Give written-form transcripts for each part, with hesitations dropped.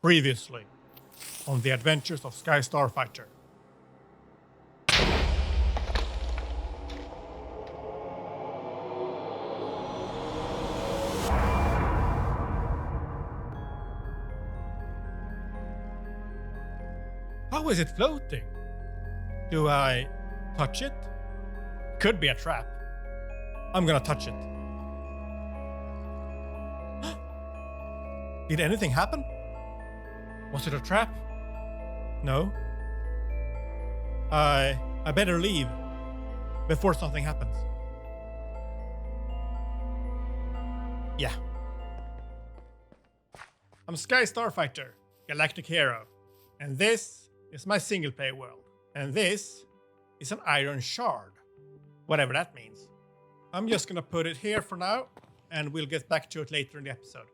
Previously on the adventures of Sky Starfighter. How is it floating? Do I touch it? Could be a trap. I'm gonna touch it. Did anything happen? Was it a trap? No. I better leave before something happens. Yeah. I'm Sky Starfighter, Galactic Hero, and this is my single player world. And this is an iron shard. Whatever that means. I'm just gonna put it here for now, and we'll get back to it later in the episode.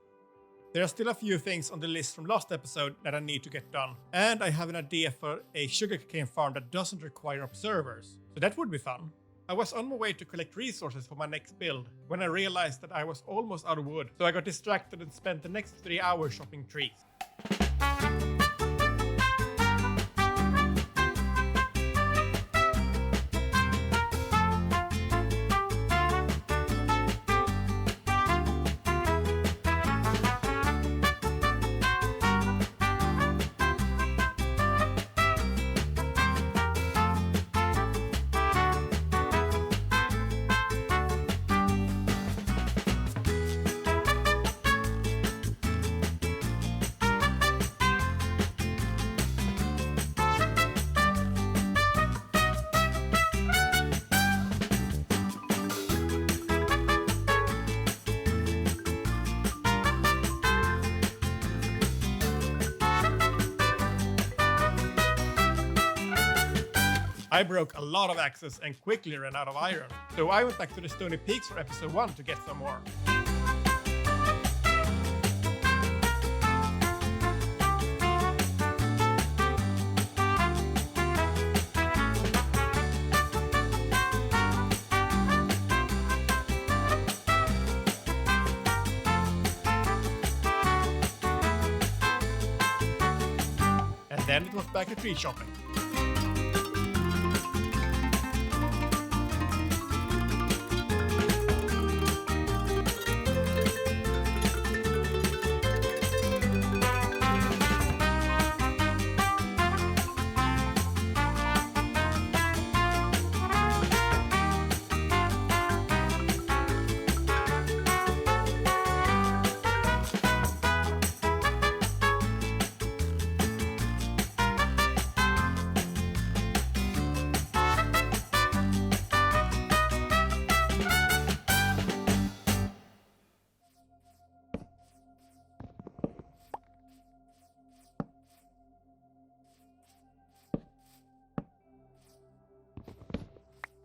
There are still a few things on the list from last episode that I need to get done, and I have an idea for a sugarcane farm that doesn't require observers, so that would be fun. I was on my way to collect resources for my next build when I realized that I was almost out of wood, so I got distracted and spent the next 3 hours chopping trees. I broke a lot of axes and quickly ran out of iron, so I went back to the Stony Peaks for episode 1 to get some more. And then it was back to tree chopping.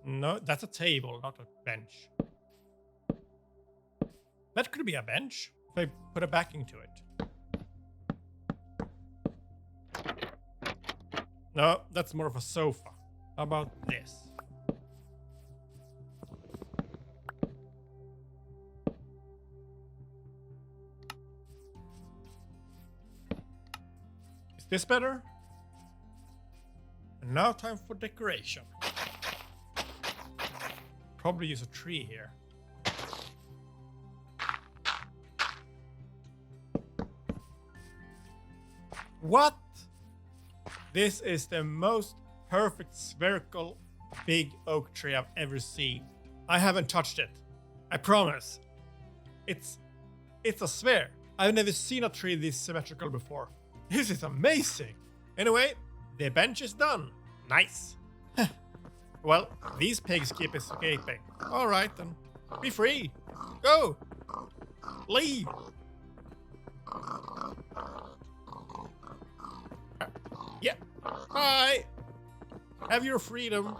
No, that's a table, not a bench. That could be a bench if I put a backing to it. No, that's more of a sofa. How about this? Is this better? And now time for decoration. Probably use a tree here. What? This is the most perfect spherical big oak tree I've ever seen. I haven't touched it. I promise. It's a sphere. I've never seen a tree this symmetrical before. This is amazing. Anyway, the bench is done. Nice. Well, these pigs keep escaping. Alright then. Be free. Go. Leave. Yeah. Bye. Have your freedom.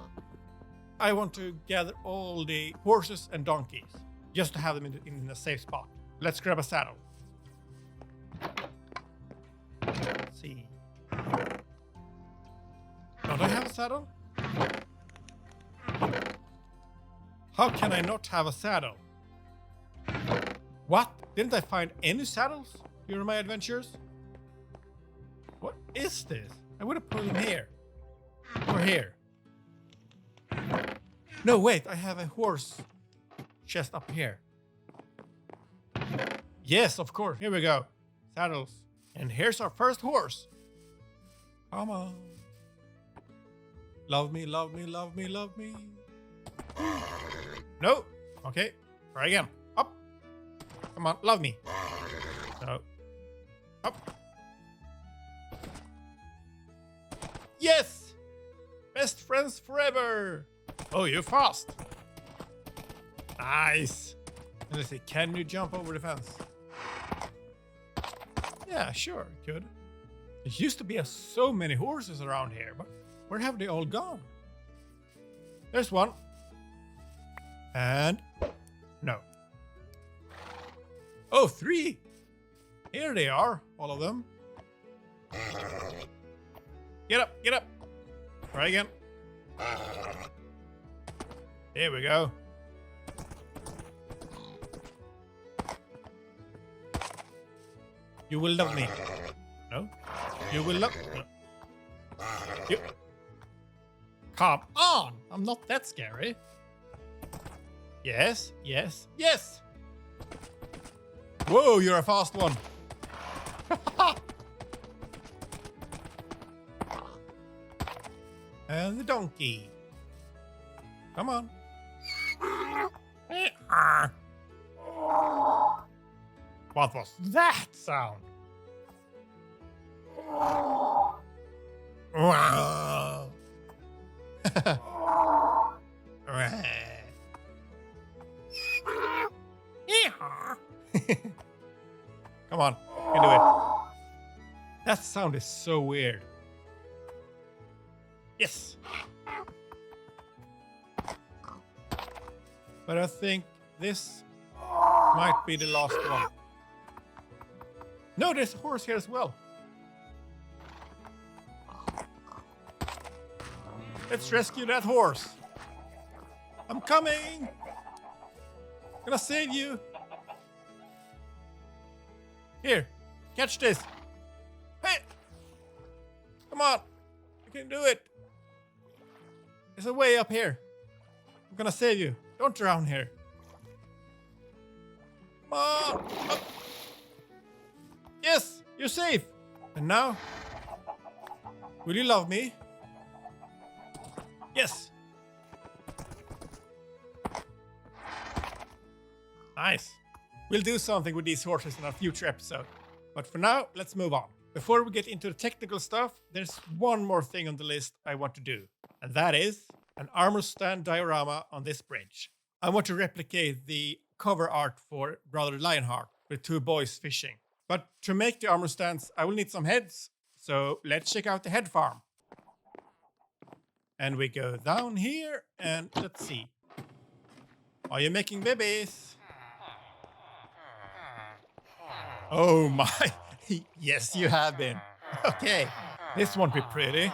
I want to gather all the horses and donkeys. Just to have them in a safe spot. Let's grab a saddle. Let's see. Don't I have a saddle? How can I not have a saddle? What? Didn't I find any saddles during my adventures? What is this? I would have put him here. Or here. No, wait, I have a horse chest up here. Yes, of course. Here we go. Saddles. And here's our first horse. Come on. Love me, love me, love me, love me. No. Okay. Try again. Up. Come on, love me. No. Up. Yes! Best friends forever. Oh, you're fast. Nice. And let's see, can you jump over the fence? Yeah, sure, could. There used to be so many horses around here, but where have they all gone? There's one. And no. Oh, 3. Here they are, all of them. Get up, get up. Try again. Here we go. You will love me. No? You will love me. You. Come on! I'm not that scary. Yes, yes, yes! Whoa, you're a fast one. And the donkey. Come on. What was that sound? Wow. Come on, you can do it. That sound is so weird. Yes. But I think this might be the last one. No, there's a horse here as well. Let's rescue that horse. I'm coming. I'm gonna save you. Here, catch this. Hey, come on. You can do it. There's a way up here. I'm gonna save you. Don't drown here. Come on. Up. Yes, you're safe. And now, will you love me? Yes. Nice. We'll do something with these horses in a future episode. But for now, let's move on. Before we get into the technical stuff, there's one more thing on the list I want to do. And that is an armor stand diorama on this bridge. I want to replicate the cover art for Brother Lionheart with 2 boys fishing. But to make the armor stands, I will need some heads. So let's check out the head farm. And we go down here and let's see. Are you making babies? Oh my. Yes, you have been. Okay, this won't be pretty.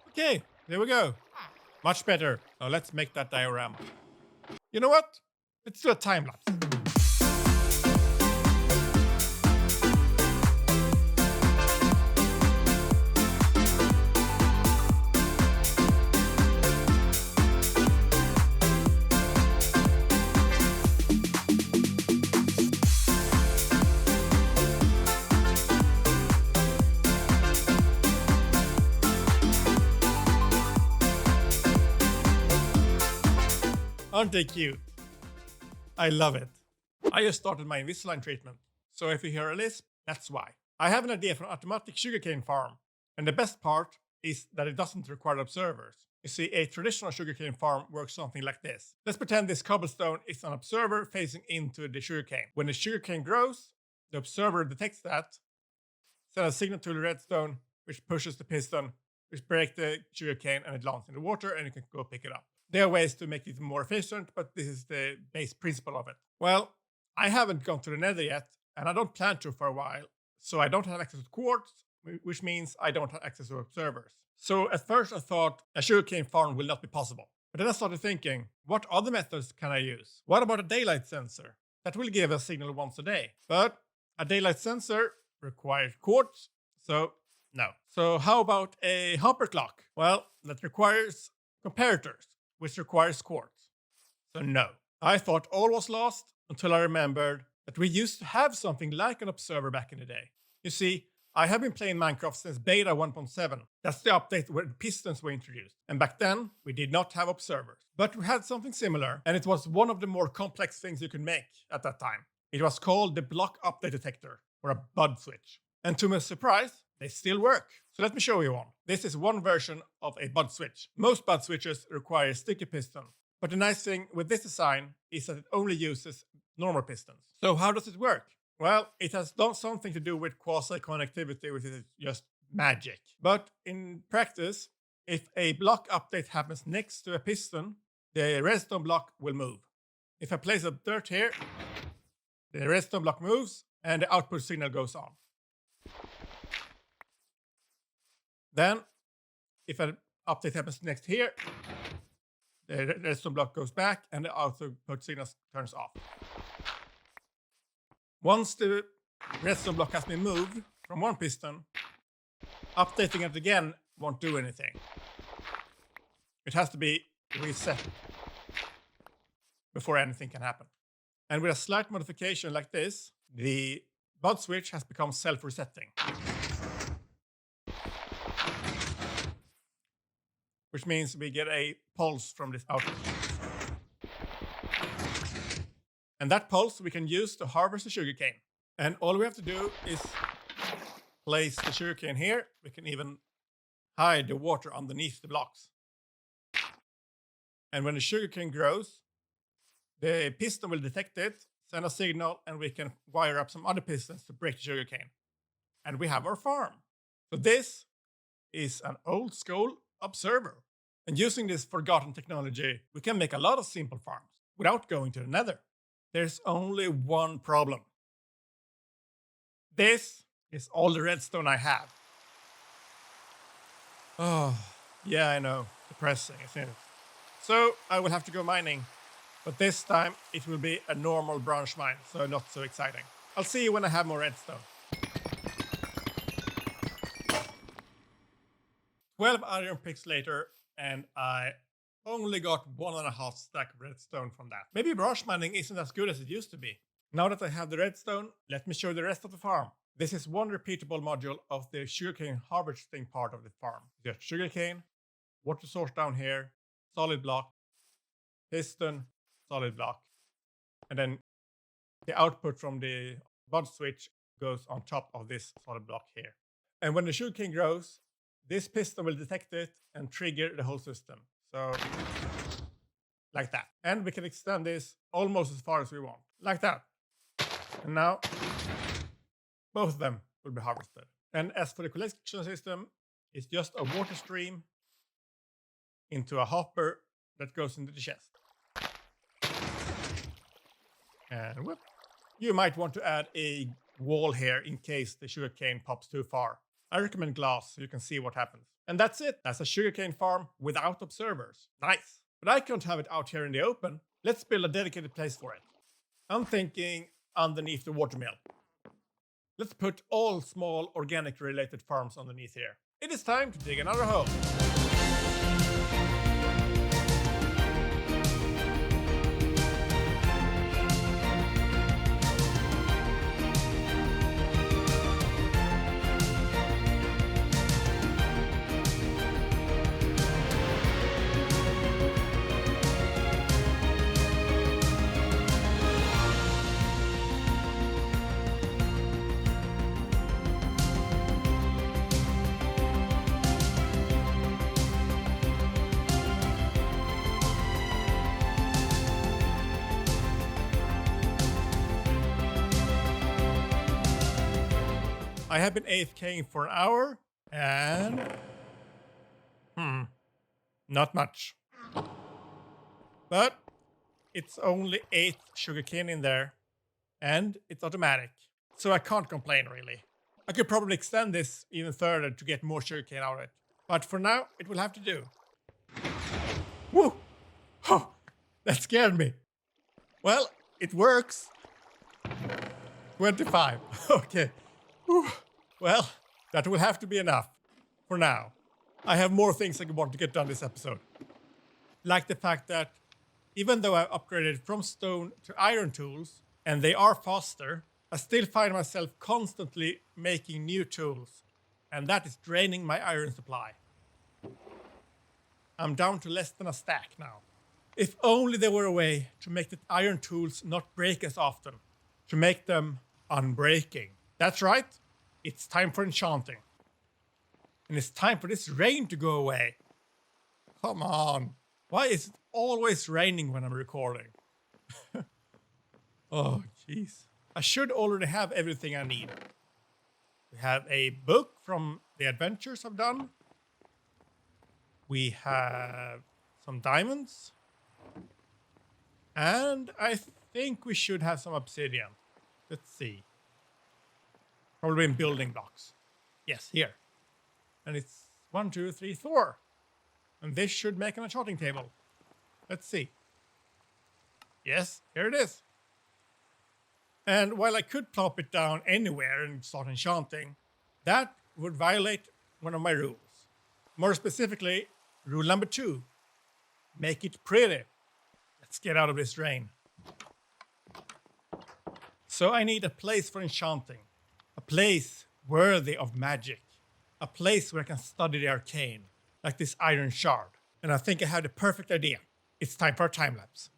Okay, there we go. Much better. Now let's make that diorama. You know what? Let's do a time lapse. Aren't they cute? I love it. I just started my Invisalign treatment, so if you hear a lisp, that's why. I have an idea for an automatic sugarcane farm, and the best part is that it doesn't require observers. You see, a traditional sugarcane farm works something like this. Let's pretend this cobblestone is an observer facing into the sugarcane. When the sugarcane grows, the observer detects that, sends a signal to the redstone, which pushes the piston, which breaks the sugarcane, and it lands in the water, and you can go pick it up. There are ways to make it more efficient, but this is the base principle of it. Well, I haven't gone to the Nether yet, and I don't plan to for a while, so I don't have access to quartz, which means I don't have access to observers. So at first I thought a sugarcane farm will not be possible. But then I started thinking, what other methods can I use? What about a daylight sensor? That will give a signal once a day. But a daylight sensor requires quartz, so no. So how about a hopper clock? Well, that requires comparators, which requires quartz. So no. I thought all was lost until I remembered that we used to have something like an observer back in the day. You see, I have been playing Minecraft since beta 1.7. That's the update where the pistons were introduced. And back then, we did not have observers. But we had something similar, and it was one of the more complex things you could make at that time. It was called the block update detector, or a bud switch. And to my surprise, they still work. So let me show you one. This is one version of a bud switch. Most bud switches require a sticky piston. But the nice thing with this design is that it only uses normal pistons. So how does it work? Well, it has done something to do with quasi-connectivity, which is just magic. But in practice, if a block update happens next to a piston, the redstone block will move. If I place a dirt here, the redstone block moves and the output signal goes on. Then, if an update happens next here, the redstone block goes back and the output signal turns off. Once the redstone block has been moved from one piston, updating it again won't do anything. It has to be reset before anything can happen. And with a slight modification like this, the bud switch has become self-resetting. Which means we get a pulse from this output. And that pulse we can use to harvest the sugarcane. And all we have to do is place the sugarcane here. We can even hide the water underneath the blocks. And when the sugarcane grows, the piston will detect it, send a signal, and we can wire up some other pistons to break the sugarcane. And we have our farm. So this is an old school observer. And using this forgotten technology, we can make a lot of simple farms without going to the nether. There's only one problem. This is all the redstone I have. Oh, yeah, I know. Depressing, isn't it? So I will have to go mining. But this time it will be a normal branch mine, so not so exciting. I'll see you when I have more redstone. 12 iron picks later, and I only got 1.5 stack of redstone from that. Maybe branch mining isn't as good as it used to be. Now that I have the redstone, let me show the rest of the farm. This is one repeatable module of the sugarcane harvesting part of the farm. You got sugarcane, water source down here, solid block, piston, solid block, and then the output from the bud switch goes on top of this solid block here. And when the sugarcane grows, this piston will detect it and trigger the whole system. So, like that. And we can extend this almost as far as we want. Like that. And now, both of them will be harvested. And as for the collection system, it's just a water stream into a hopper that goes into the chest. And whoop. You might want to add a wall here in case the sugarcane pops too far. I recommend glass so you can see what happens. And that's it. That's a sugarcane farm without observers. Nice. But I can't have it out here in the open. Let's build a dedicated place for it. I'm thinking underneath the watermill. Let's put all small organic related farms underneath here. It is time to dig another hole. I have been AFKing for an hour, and not much. But it's only 8 sugarcane in there, and it's automatic, so I can't complain really. I could probably extend this even further to get more sugarcane out of it, but for now it will have to do. Woo! That scared me. Well, it works. 25. Okay. Whew. Well, that will have to be enough for now. I have more things I want to get done this episode. Like the fact that even though I've upgraded from stone to iron tools, and they are faster, I still find myself constantly making new tools, and that is draining my iron supply. I'm down to less than a stack now. If only there were a way to make the iron tools not break as often, to make them unbreaking. That's right, it's time for enchanting. And it's time for this rain to go away. Come on. Why is it always raining when I'm recording? Oh, jeez. I should already have everything I need. We have a book from the adventures I've done. We have some diamonds. And I think we should have some obsidian. Let's see. Probably in building blocks. Yes, here. And it's 1, 2, 3, 4. And this should make an enchanting table. Let's see. Yes, here it is. And while I could plop it down anywhere and start enchanting, that would violate one of my rules. More specifically, rule number 2. Make it pretty. Let's get out of this rain. So I need a place for enchanting. A place worthy of magic. A place where I can study the arcane, like this iron shard. And I think I have the perfect idea. It's time for a time lapse.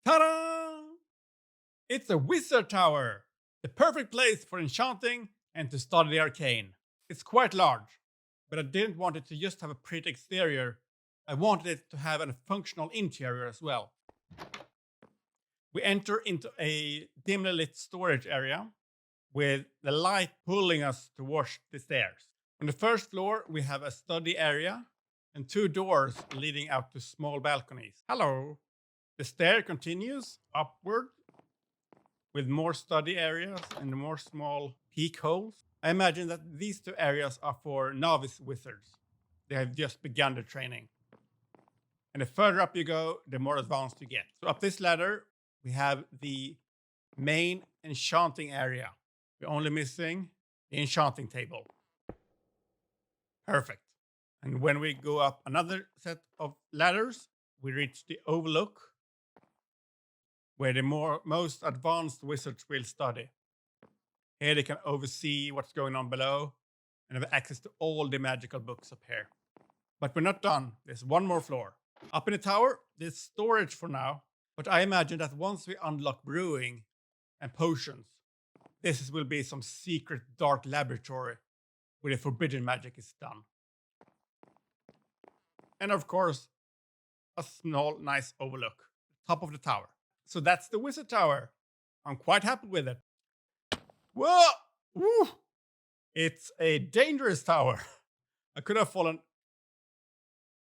Ta-da! It's a wizard tower, the perfect place for enchanting and to study the arcane. It's quite large, but I didn't want it to just have a pretty exterior. I wanted it to have a functional interior as well. We enter into a dimly lit storage area with the light pulling us towards the stairs. On the first floor, we have a study area and 2 doors leading out to small balconies. Hello! The stair continues upward with more study areas and more small peek holes. I imagine that these 2 areas are for novice wizards. They have just begun their training. And the further up you go, the more advanced you get. So up this ladder, we have the main enchanting area. We're only missing the enchanting table. Perfect. And when we go up another set of ladders, we reach the overlook, where the most advanced wizards will study. Here they can oversee what's going on below and have access to all the magical books up here. But we're not done. There's one more floor. Up in the tower, there's storage for now, but I imagine that once we unlock brewing and potions, will be some secret dark laboratory where the forbidden magic is done. And of course, a small, nice overlook, top of the tower. So that's the wizard tower. I'm quite happy with it. Whoa! Woo! It's a dangerous tower. I could have fallen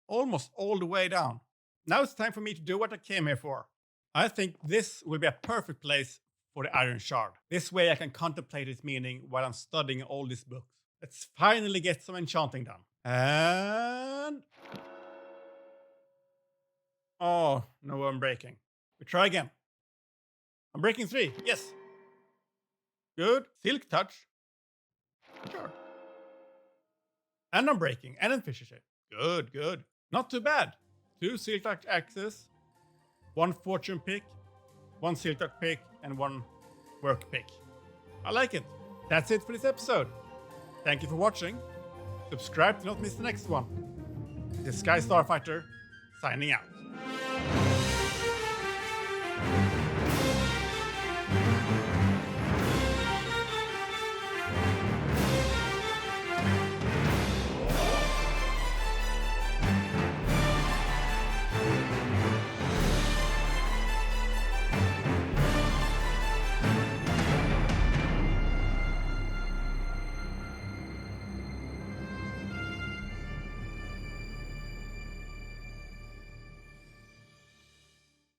almost all the way down. Now it's time for me to do what I came here for. I think this will be a perfect place for the Iron Shard. This way I can contemplate its meaning while I'm studying all these books. Let's finally get some enchanting done. And... oh, no, I'm breaking. We try again. I'm breaking 3. Yes. Good. Silk touch. Sure. And I'm breaking. And then fishy shape. Good, good. Not too bad. 2 silk touch axes. 1 fortune pick. 1 silk touch pick. And 1 work pick. I like it. That's it for this episode. Thank you for watching. Subscribe to not miss the next one. This is Sky Starfighter, signing out.